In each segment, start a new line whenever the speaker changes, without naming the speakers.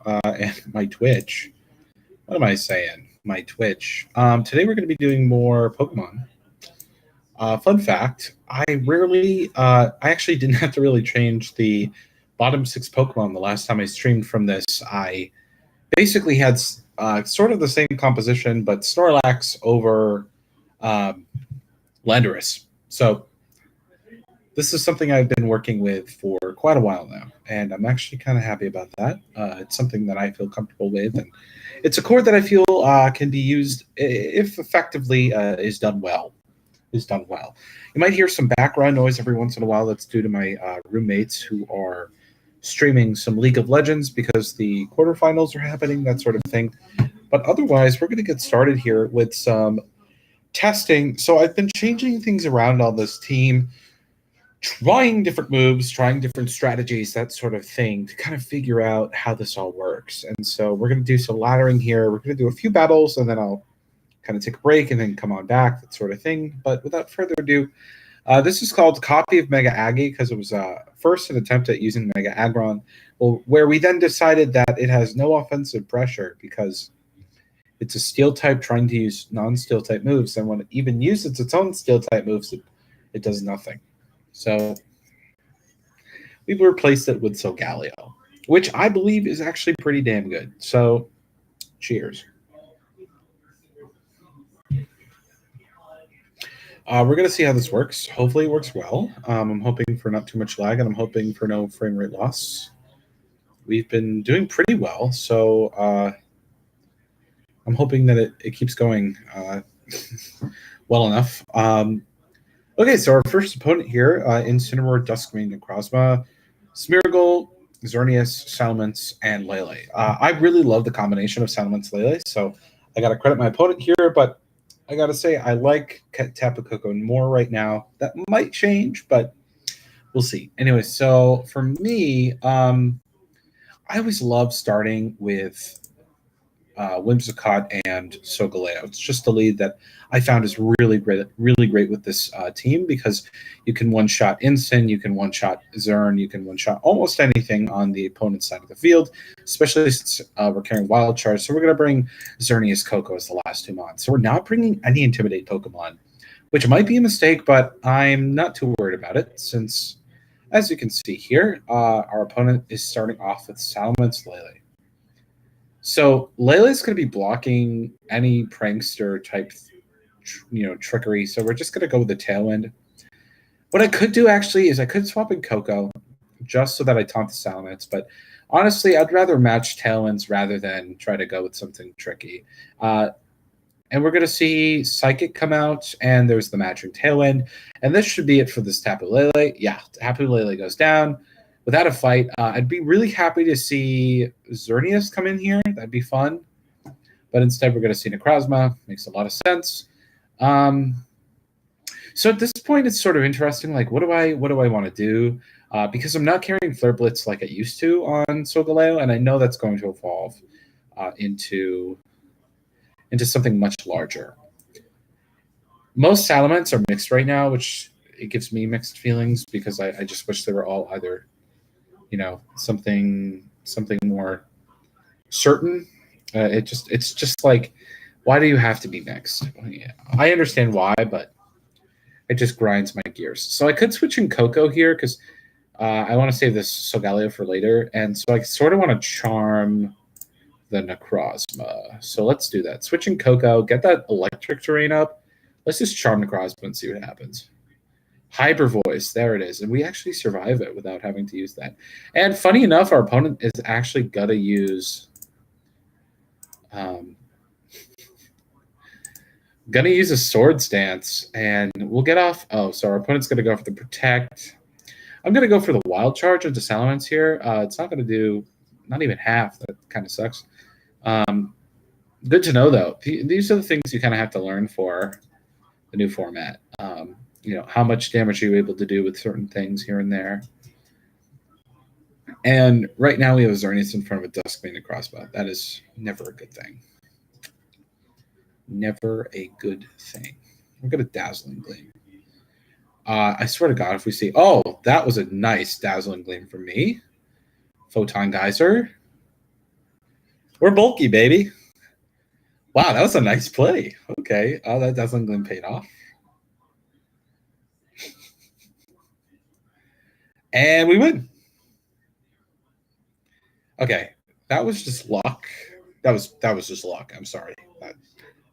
and my Twitch. What am I saying? My Twitch. Today we're going to be doing more Pokemon. Fun fact, I actually didn't have to really change the bottom 6 Pokemon the last time I streamed from this. I basically had sort of the same composition, but Snorlax over Landorus. So this is something I've been working with for quite a while now, and I'm actually kind of happy about that. It's something that I feel comfortable with, and it's a core that I feel can be used if effectively is done well. You might hear some background noise every once in a while. That's due to my roommates who are streaming some League of Legends because the quarterfinals are happening, that sort of thing. But otherwise, we're going to get started here with some testing. So I've been changing things around on this team, trying different moves, trying different strategies, that sort of thing, to kind of figure out how this all works. And so we're going to do some laddering here. We're going to do a few battles, and then I'll kind of take a break and then come on back, that sort of thing. But without further ado, this is called Copy of Mega Aggie because it was first an attempt at using Mega Aggron, where we then decided that it has no offensive pressure because it's a steel type trying to use non-steel type moves, and when it even uses its own steel type moves, it does nothing. So we've replaced it with Solgaleo, which I believe is actually pretty damn good. So cheers. We're going to see how this works. Hopefully it works well. I'm hoping for not too much lag, and I'm hoping for no frame rate loss. We've been doing pretty well, so I'm hoping that it keeps going well enough. Okay, so our first opponent here, Incineroar, Duskmane, Necrozma, Smeargle, Xerneas, Salamence, and Lele. I really love the combination of Salamence and Lele, so I got to credit my opponent here, but I got to say I like Tapu Koko more right now. That might change, but we'll see. Anyway, so for me, I always love starting with Whimsicott and Solgaleo. It's just a lead that I found is really great with this team because you can one-shot Incin, you can one-shot Zern, you can one-shot almost anything on the opponent's side of the field, especially since we're carrying Wild Charge. So we're going to bring Xerneas Koko as the last 2 months. So we're not bringing any Intimidate Pokemon, which might be a mistake, but I'm not too worried about it since, as you can see here, our opponent is starting off with Salamence Lele. So Lele's going to be blocking any prankster type, trickery. So we're just going to go with the Tailwind. What I could do actually is I could swap in Koko just so that I taunt the Salamence. But honestly, I'd rather match Tailwinds rather than try to go with something tricky. And we're going to see Psychic come out, and there's the matching Tailwind. And this should be it for this Tapu Lele. Yeah, Tapu Lele goes down. Without a fight, I'd be really happy to see Xerneas come in here. That'd be fun. But instead, we're going to see Necrozma. Makes a lot of sense. So at this point, it's sort of interesting. Like, what do I want to do? Because I'm not carrying Flare Blitz like I used to on Solgaleo, and I know that's going to evolve into something much larger. Most Salamence are mixed right now, which it gives me mixed feelings because I just wish they were all either something more certain. It's just like, why do you have to be mixed? Yeah, I understand why, but it just grinds my gears. So I could switch in Koko here because I want to save this Solgaleo for later, and so I sort of want to charm the Necrozma. So let's do that. Switch in Koko, get that electric terrain up. Let's just charm Necrozma and see what happens. Hyper Voice, there it is. And we actually survive it without having to use that. And funny enough, our opponent is actually going to use a Sword Stance, and we'll get off. Oh, so our opponent's going to go for the Protect. I'm going to go for the Wild Charge into Salamence here. It's not going to do not even half. That kind of sucks. Good to know, though. These are the things you kind of have to learn for the new format. How much damage are you able to do with certain things here and there. And right now we have a Xerneas in front of a Duskmane Necrozma. That is never a good thing. Never a good thing. We'll get a Dazzling Gleam. I swear to God, if we see... Oh, that was a nice Dazzling Gleam from me. Photon Geyser. We're bulky, baby. Wow, that was a nice play. Okay. Oh, that Dazzling paid off. And we win. Okay. That was just luck. That was just luck. I'm sorry. I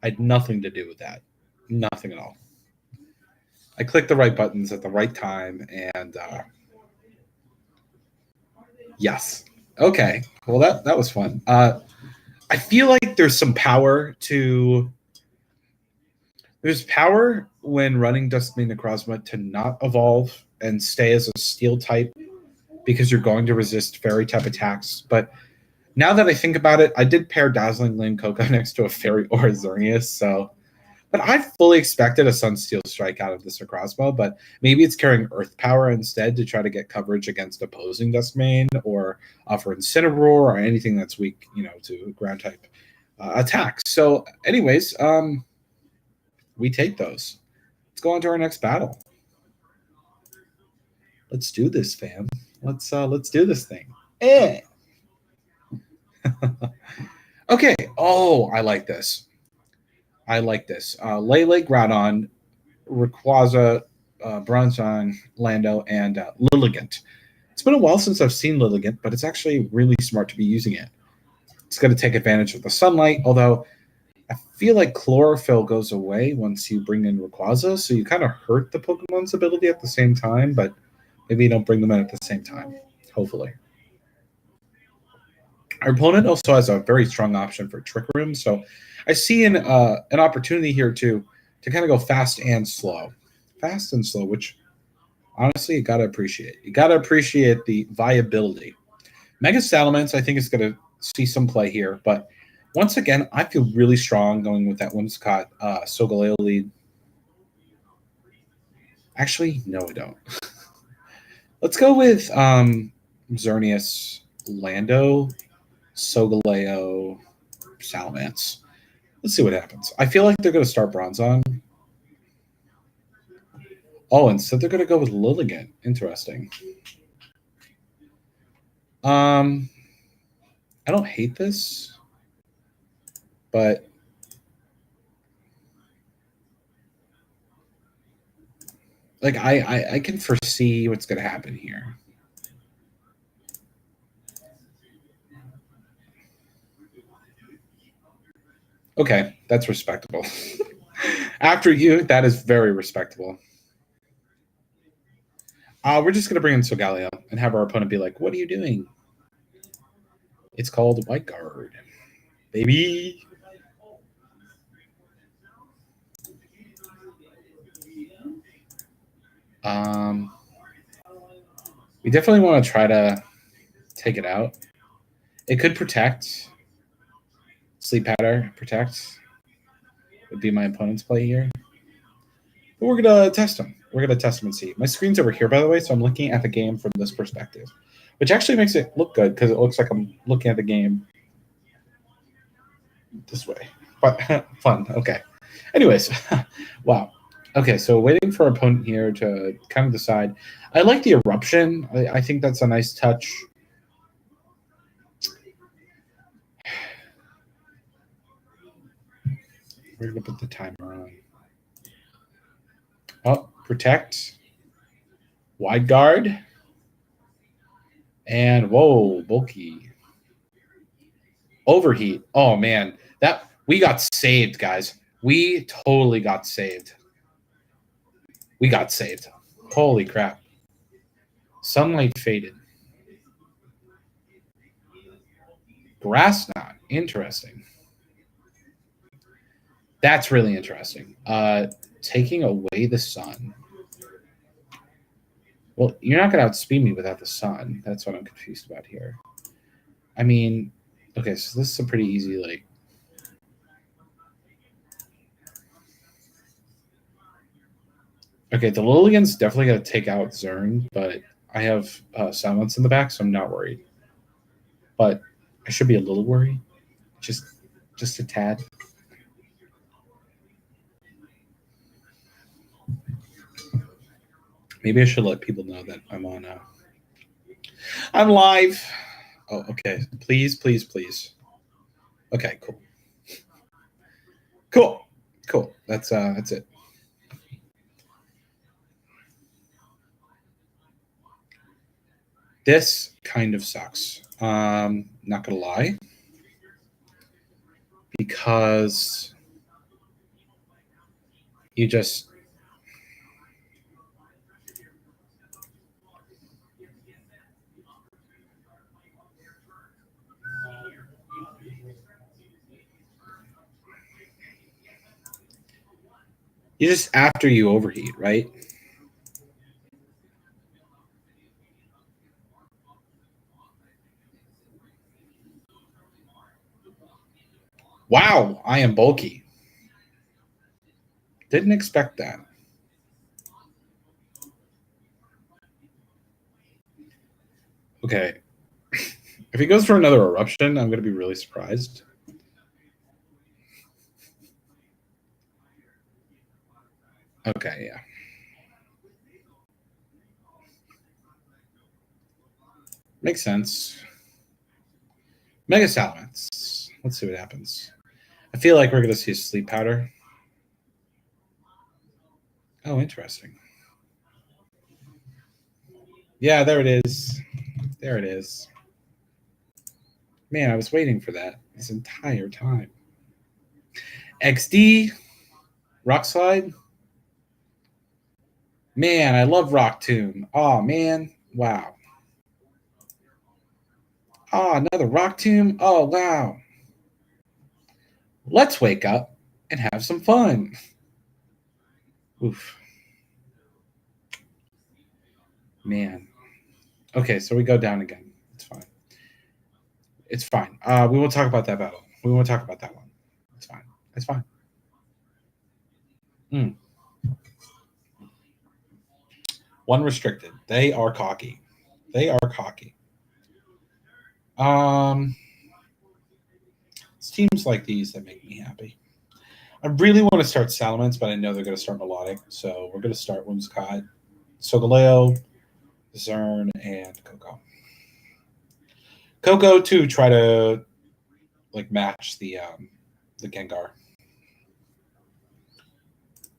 had nothing to do with that. Nothing at all. I clicked the right buttons at the right time, and yes. Okay. Well, that was fun. I feel like there's some power to. There's power when running Duskmane Necrozma to not evolve and stay as a steel type because you're going to resist fairy type attacks. But now that I think about it, I did pair Dazzling Gleam Coco next to a fairy or a Xerneas, so. But I fully expected a Sunsteel Strike out of this Necrozma, but maybe it's carrying Earth Power instead to try to get coverage against opposing Duskmane or offer Incineroar or anything that's weak, to ground type attacks. So, anyways, we take those. Let's go on to our next battle. Let's do this, fam. Let's do this thing. Okay. Oh, I like this. Lele, Groudon, Rayquaza, Bronzong, Lando, and Lilligant. It's been a while since I've seen Lilligant, but it's actually really smart to be using it. It's going to take advantage of the sunlight, although I feel like Chlorophyll goes away once you bring in Rayquaza, so you kind of hurt the Pokemon's ability at the same time, but maybe you don't bring them in at the same time, hopefully. Our opponent also has a very strong option for Trick Room, so I see an opportunity here to kind of go fast and slow. Fast and slow, which honestly you gotta appreciate. You gotta appreciate the viability. Mega Salamence, I think, is gonna see some play here, but once again, I feel really strong going with that Whimsicott Solgaleo lead. Actually, no, I don't. Let's go with Xerneas, Lando, Solgaleo, Salamence. Let's see what happens. I feel like they're going to start Bronzong. Oh, instead they're going to go with Lilligant. Interesting. I don't hate this, but like I can foresee what's going to happen here. Okay, that's respectable. After you, that is very respectable. We're just going to bring in Solgaleo and have our opponent be like, what are you doing? It's called White Guard. Baby. We definitely want to try to take it out. It could protect. Sleep Powder, protect. Would be my opponent's play here. But we're going to test them. We're going to test them and see. My screen's over here, by the way, so I'm looking at the game from this perspective, which actually makes it look good because it looks like I'm looking at the game this way. But fun. Okay. Anyways, wow. Okay, so waiting for our opponent here to kind of decide. I like the Eruption. I think that's a nice touch. We're going to put the timer on. Oh, protect. Wide guard. And whoa, bulky. Overheat. Oh man, we got saved, guys. We totally got saved. We got saved. Holy crap. Sunlight faded. Grass knot. Interesting. That's really interesting. Taking away the sun. Well, you're not going to outspeed me without the sun. That's what I'm confused about here. I mean, okay, so this is a pretty easy, like... Okay, the Lilligant's definitely going to take out Zern, but I have Silence in the back, so I'm not worried. But I should be a little worried. Just a tad. Maybe I should let people know that I'm on. I'm live. Oh, okay. Please, please, please. Okay, cool. Cool. Cool. That's it. This kind of sucks. Not gonna lie. Because you just after you overheat, right? Wow, I am bulky. Didn't expect that. Okay. If he goes for another eruption, I'm going to be really surprised. Okay, yeah. Makes sense. Mega Salamence. Let's see what happens. I feel like we're going to see a sleep powder. Oh, interesting. Yeah, there it is. There it is. Man, I was waiting for that this entire time. XD. Rock Slide. Man, I love Rock Tomb. Oh, man. Wow. Oh, another Rock Tomb. Oh, wow. Let's wake up and have some fun. Oof. Man. Okay, so we go down again. It's fine. It's fine. We won't talk about that battle. We won't talk about that one. It's fine. It's fine. One restricted. They are cocky. They are cocky. It's teams like these that make me happy. I really want to start Salamence, but I know they're going to start Melodic. So we're going to start Whimsicott, Solgaleo, Zern, and Coco. Coco to try to match the Gengar.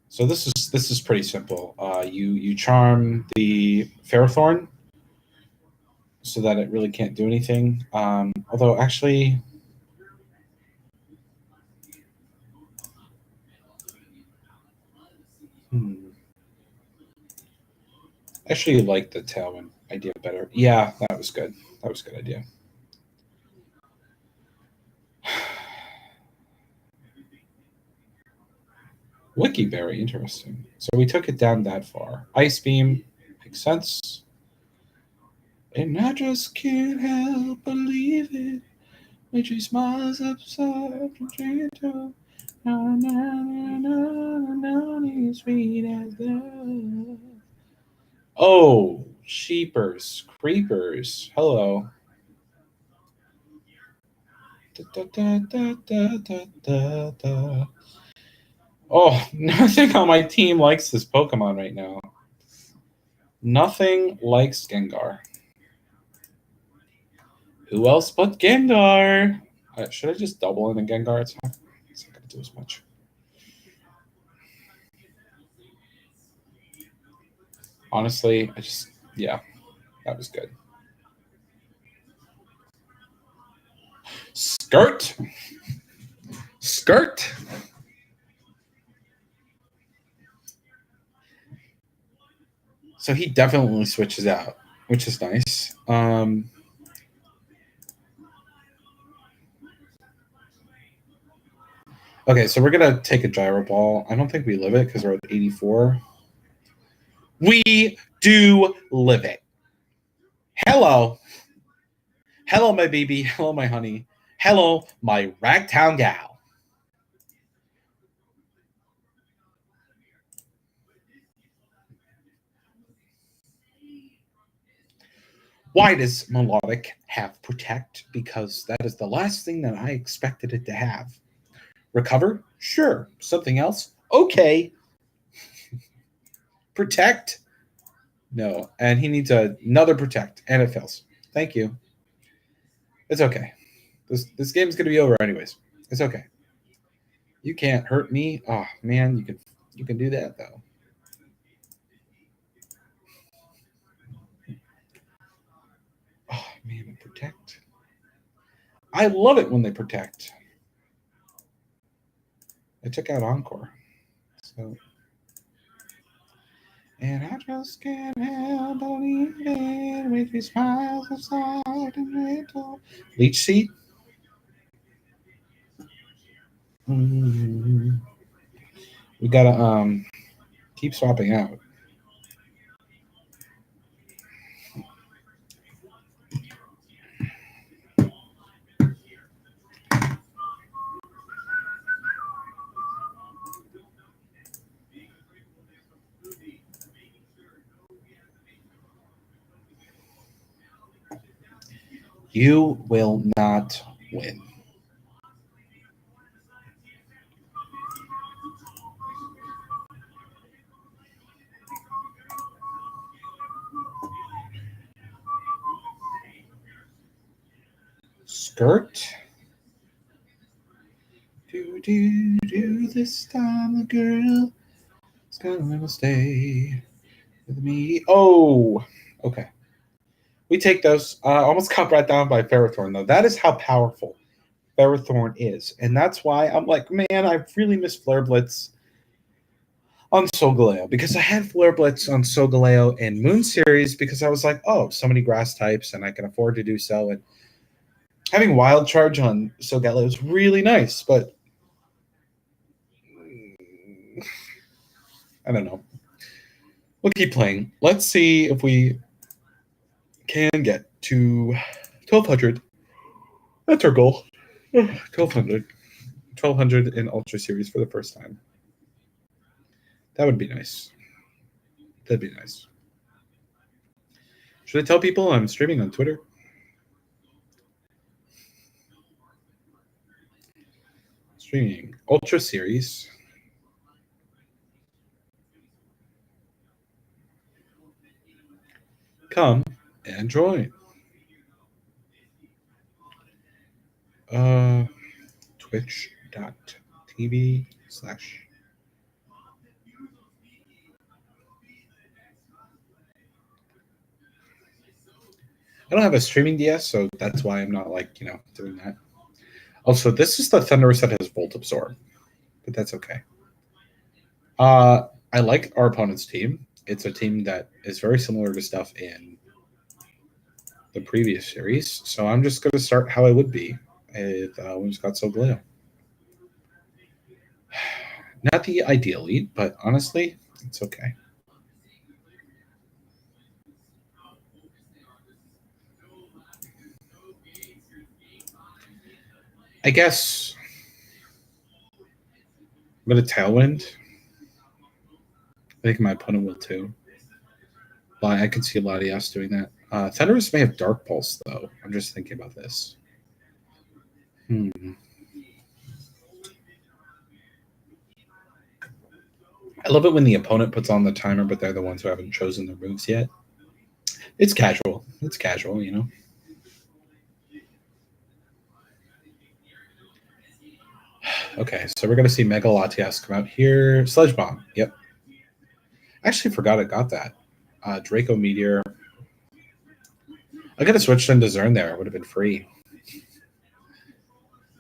So this is pretty simple. You charm the Ferrothorn so that it really can't do anything. Although actually, actually like the Tailwind idea better. Yeah, that was good. That was a good idea. Wiki Berry, interesting. So we took it down that far. Ice Beam makes sense. And I just can't help believe it. When she smiles upside from gentle. No, sweet as love. Oh, sheepers, creepers. Hello. Da, da, da, da, da, da, da. Oh, nothing on my team likes this Pokemon right now. Nothing likes Gengar. Who else but Gengar? Should I just double in a Gengar? It's not going to do as much. Honestly, yeah, that was good. Skirt. Skirt. So he definitely switches out, which is nice. Okay, so we're going to take a Gyro Ball. I don't think we live it because we're at 84. We do live it. Hello. Hello, my baby. Hello, my honey. Hello, my Ragtown gal. Why does Melodic have Protect? Because that is the last thing that I expected it to have. Recover? Sure. Something else? Okay. Protect? No. And he needs another Protect, and it fails. Thank you. It's okay. This game's gonna be over anyways. It's okay. You can't hurt me. Oh man, you can do that though. Oh man, protect. I love it when they protect. I took out Encore. So, and I just can't help believing with these smiles of side and little. Leech Seed. We gotta keep swapping out. You will not win. Skirt. Do this time the girl is gonna stay with me. Oh, okay. We take those. Almost got brought down by Ferrothorn though. That is how powerful Ferrothorn is, and that's why I'm like, man, I really miss Flare Blitz on Solgaleo because I had Flare Blitz on Solgaleo and Moon Series because I was like, oh, so many grass types and I can afford to do so. And having Wild Charge on Solgaleo is really nice, but I don't know. We'll keep playing. Let's see if we can get to 1200. That's our goal. 1200. 1200 in Ultra Series for the first time. That would be nice. That'd be nice. Should I tell people I'm streaming on Twitter? Streaming Ultra Series. Come and join. Twitch.tv/ I don't have a streaming DS, so that's why I'm not doing that. Also, this is the Thunderous that has Volt Absorb, but that's okay. I like our opponent's team. It's a team that is very similar to stuff in the previous series, so I'm just going to start how I would be if Whimsicott Solgaleo. Not the ideal lead, but honestly, it's okay. I guess I'm going to Tailwind. I think my opponent will too. But I can see a lot of us doing that. Thunderous may have Dark Pulse, though. I'm just thinking about this. I love it when the opponent puts on the timer, but they're the ones who haven't chosen their moves yet. It's casual. It's casual, you know. Okay, so we're going to see Mega Latias come out here. Sledge Bomb. Yep. I actually forgot I got that. Draco Meteor. I could have switched into Zern there. It would have been free.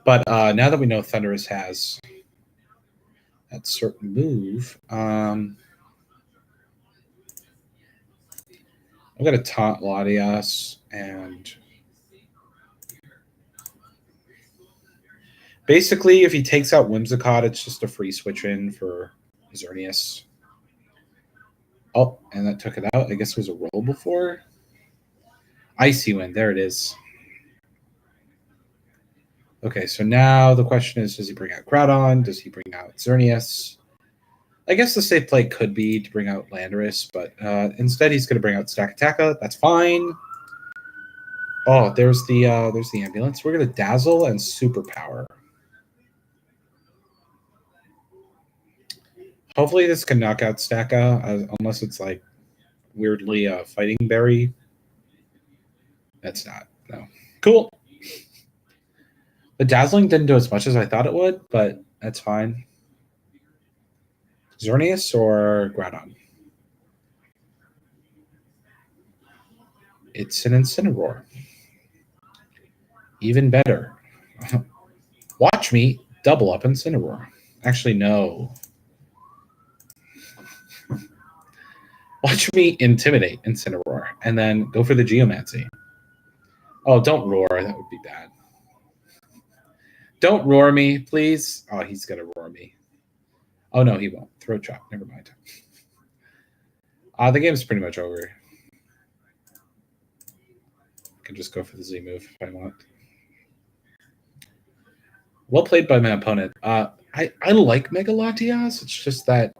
But now that we know Thunderous has that certain move, I'm going to taunt Latias and basically if he takes out Whimsicott, it's just a free switch in for Xerneas. Oh, and that took it out. I guess it was a roll before. Icy Wind. There it is. Okay, so now the question is, does he bring out Groudon? Does he bring out Xerneas? I guess the safe play could be to bring out Landorus, but instead he's going to bring out Stakataka. That's fine. Oh, there's the ambulance. We're going to Dazzle and Superpower. Hopefully this can knock out Staka, unless it's like weirdly a Fighting Berry. That's not. No. Cool. The Dazzling didn't do as much as I thought it would, but that's fine. Xerneas or Groudon? It's an Incineroar. Even better. Watch me double up Incineroar. Actually, no. Watch me intimidate Incineroar and then go for the Geomancy. Oh, don't roar. That would be bad. Don't roar me, please. Oh, he's going to roar me. Oh, no, he won't. Throat chop. Never mind. The game's pretty much over. I can just go for the Z move if I want. Well played by my opponent. I like Mega Latias. It's just that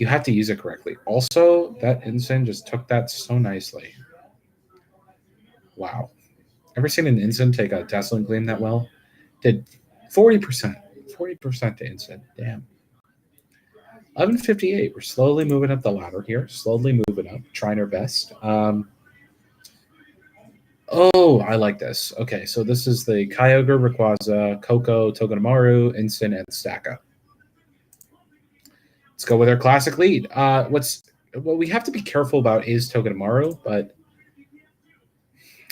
you have to use it correctly. Also, that Incin just took that so nicely. Wow. Ever seen an Incin take a Dazzling Gleam that well? Did 40%. 40% to Incin. Damn. 11:58. We're slowly moving up the ladder here. Slowly moving up. Trying our best. Oh, I like this. Okay, so this is the Kyogre, Rayquaza, Koko, Togedemaru, Incin, and Stacka. Let's go with our classic lead. What we have to be careful about is Togedemaru, but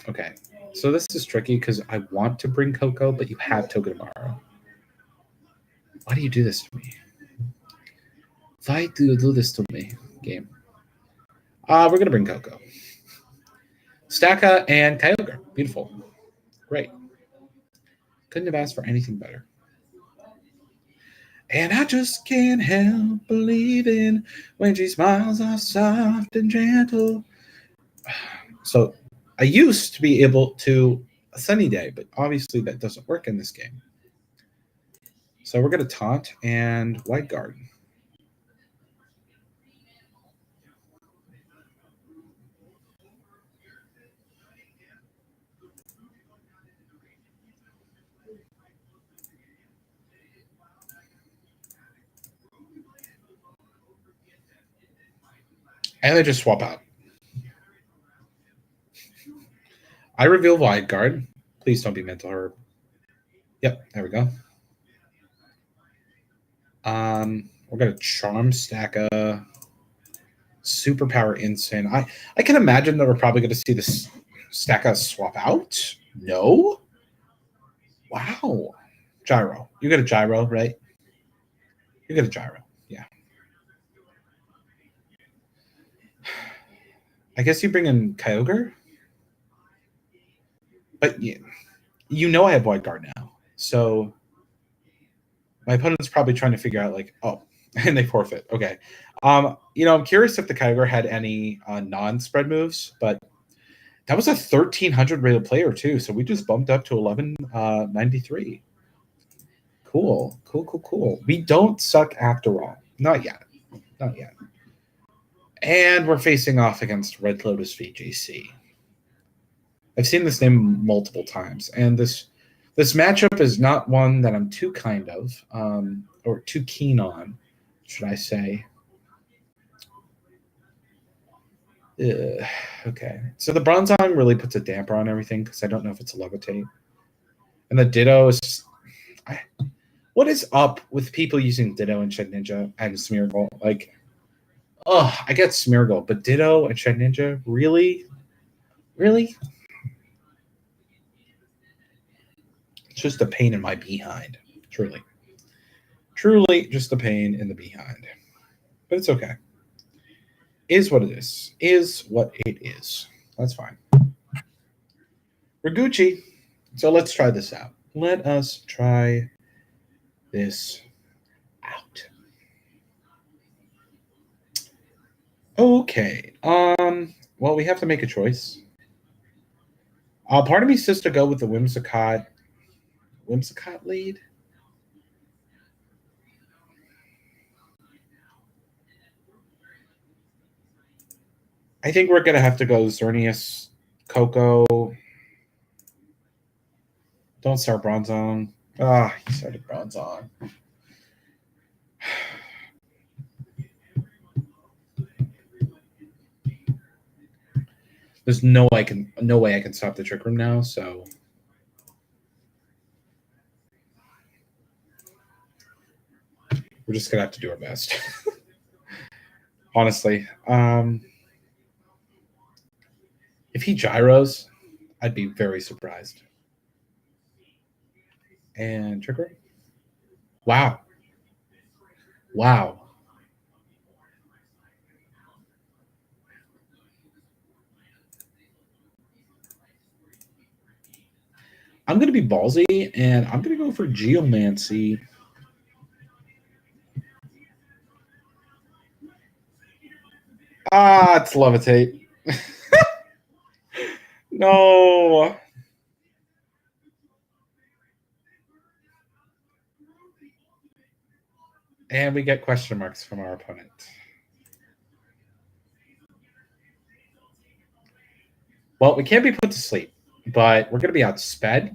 okay. So this is tricky because I want to bring Koko, but you have Togedemaru. Why do you do this to me? Why do you do this to me, game? We're gonna bring Koko. Stacka and Kyogre. Beautiful. Great. Couldn't have asked for anything better. And I just can't help believing when she smiles are soft and gentle. So I used to be able to a Sunny Day, but obviously that doesn't work in this game. So we're going to taunt and Wide Guard. And I just swap out. I reveal Wide Guard. Please don't be Mental Herb. Yep, there we go. We're going to Charm Stacka. Superpower Incin. I can imagine that we're probably going to see this Stacka swap out. No? Wow. Gyro. You get a Gyro, right? You get a Gyro. Yeah. I guess you bring in Kyogre? But you know I have Wide Guard now. So my opponent's probably trying to figure out, like, oh, and they forfeit. Okay. I'm curious if the Kyogre had any non-spread moves, but that was a 1,300 rated player too, so we just bumped up to 1193. Cool. We don't suck after all. Not yet. And we're facing off against Red Lotus VGC. I've seen this name multiple times, and this matchup is not one that I'm too kind of, or too keen on, should I say. Okay, so the Bronzong really puts a damper on everything because I don't know if it's a Levitate. And the Ditto is just... what is up with people using Ditto and Shed Ninja and Smeargle? Like, I get Smeargle, but Ditto and Shed Ninja? Really? Really? It's just a pain in my behind. Truly. Truly just a pain in the behind. But it's okay. Is what it is. Is what it is. That's fine. We're Gucci. So let's try this out. Let us try this out. Okay. Well, we have to make a choice. Part of me says to go with the Whimsicott lead. I think we're gonna have to go Xerneas, Koko. Don't start Bronzong. He started Bronzong. There's no way I can stop the Trick Room now, so We're just gonna have to do our best. Honestly. If he gyros, I'd be very surprised. And trigger. Wow. Wow. I'm going to be ballsy, and I'm going to go for Geomancy. Ah, it's Levitate. No. And we get question marks from our opponent. Well, we can't be put to sleep, but we're going to be outsped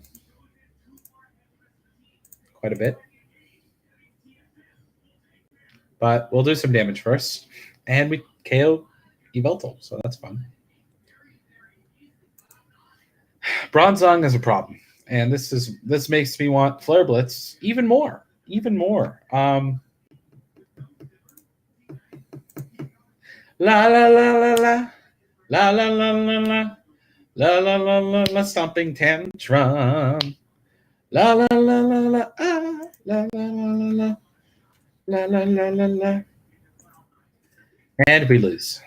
quite a bit. But we'll do some damage first. And we KO Yveltal, so that's fun. Bronzong is a problem. And this makes me want Flare Blitz even more. Even more. La la la la la. La la la la la. La la la la la, stomping tantrum. La la la la la, ah, la la la la la, la la la la la. And we lose.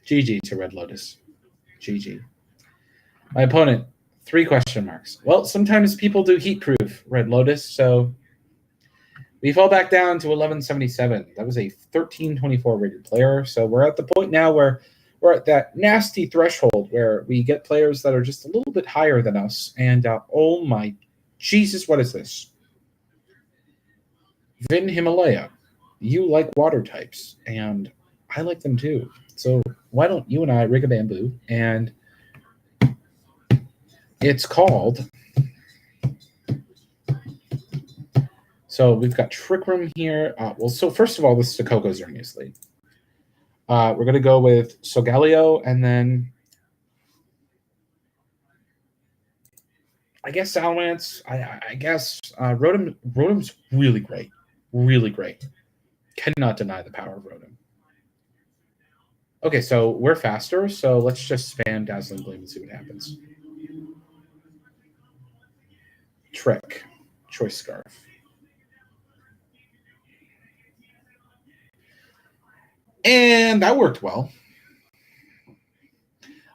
GG to Red Lotus. GG. My opponent, 3 question marks. Well, sometimes people do heat proof Red Lotus, so we fall back down to 1177. That was a 1324 rated player, so we're at the point now where we're at that nasty threshold where we get players that are just a little bit higher than us. And oh my Jesus, what is this? Vin Himalaya, you like water types, and I like them too. So why don't you and I rig a bamboo? And it's called... So we've got Trick Room here. Well, so first of all, this is the Coco Xerneas lead. We're going to go with Solgaleo, and then I guess Salamence. I guess Rotom. Rotom's really great. Really great. Cannot deny the power of Rotom. Okay, so we're faster, so let's just spam Dazzling Gleam and see what happens. Trick. Choice Scarf. And that worked well.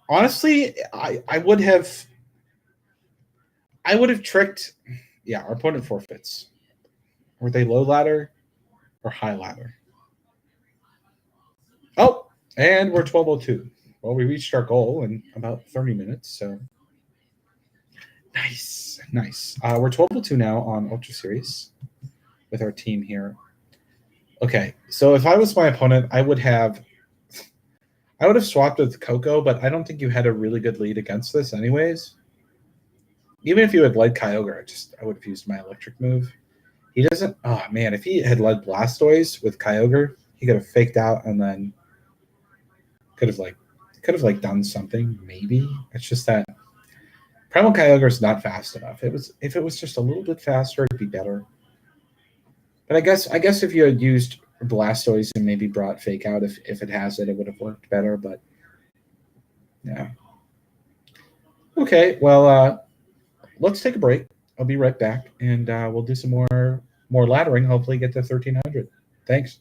Honestly, I would have tricked. Yeah, our opponent forfeits. Were they low ladder or high ladder? Oh, and we're 1202. Well, we reached our goal in about 30 minutes, so nice, nice. We're 1202 now on Ultra Series with our team here. Okay, so if I was my opponent, I would have swapped with Coco, but I don't think you had a really good lead against this anyways. Even if you had led Kyogre, I would have used my electric move. He doesn't... Oh, man, if he had led Blastoise with Kyogre, he could have faked out and then could have done something, maybe. It's just that Primal Kyogre is not fast enough. If it was just a little bit faster, it'd be better. But I guess if you had used Blastoise and maybe brought Fake Out, if it has it, it would have worked better. But yeah. Okay, well, let's take a break. I'll be right back, and we'll do some more laddering. Hopefully, get to 1300. Thanks.